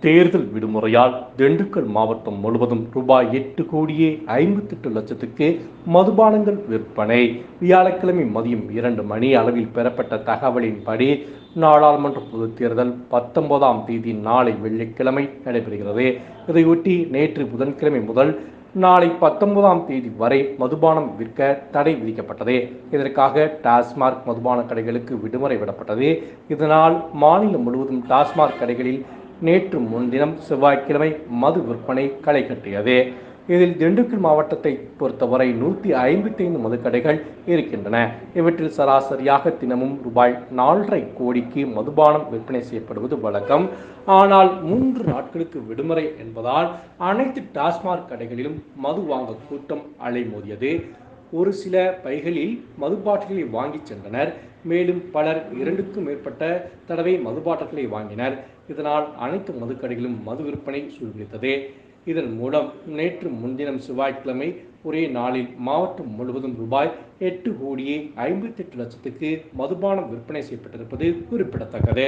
தேர்தல் விடுமுறையால் திண்டுக்கல் மாவட்டம் முழுவதும் ரூபாய் 8,58,00,000க்கு மதுபானங்கள் விற்பனை. வியாழக்கிழமை மதியம் 2 மணி அளவில் பெறப்பட்ட தகவலின்படி நாடாளுமன்ற பொதுத் தேர்தல் 19ஆம் தேதி நாளை வெள்ளிக்கிழமை நடைபெறுகிறது. இதையொட்டி நேற்று புதன்கிழமை முதல் நாளை 19ஆம் தேதி வரை மதுபானம் விற்க தடை விதிக்கப்பட்டது. இதற்காக டாஸ்மாக் மதுபான கடைகளுக்கு விடுமுறை விடப்பட்டது. இதனால் மாநிலம் முழுவதும் டாஸ்மாக் கடைகளில் நேற்று முன்தினம் செவ்வாய்க்கிழமை மது விற்பனை களை கட்டியது. இதில் திண்டுக்கல் மாவட்டத்தை பொறுத்தவரை 155 மதுக்கடைகள் இருக்கின்றன. இவற்றில் சராசரியாக தினமும் ரூபாய் 4.5 கோடிக்கு மதுபானம் விற்பனை செய்யப்படுவது வழக்கம். ஆனால் 3 நாட்களுக்கு விடுமுறை என்பதால் அனைத்து டாஸ்மாக் கடைகளிலும் மது வாங்க கூட்டம் அலைமோதியது. ஒரு சில பைகளில் மது பாட்டில்களை வாங்கி சென்றனர். மேலும் பலர் 2க்கும் மேற்பட்ட தடவை மது பாட்டில்களை வாங்கினர். இதனால் அனைத்து மதுக்கடைகளும் மது விற்பனை சூழ்நிலைத்தது. இதன் மூலம் நேற்று முன்தினம் செவ்வாய்க்கிழமை ஒரே நாளில் மாவட்டம் முழுவதும் ரூபாய் 8,58,00,000க்கு மதுபானம் விற்பனை செய்யப்பட்டிருப்பது குறிப்பிடத்தக்கது.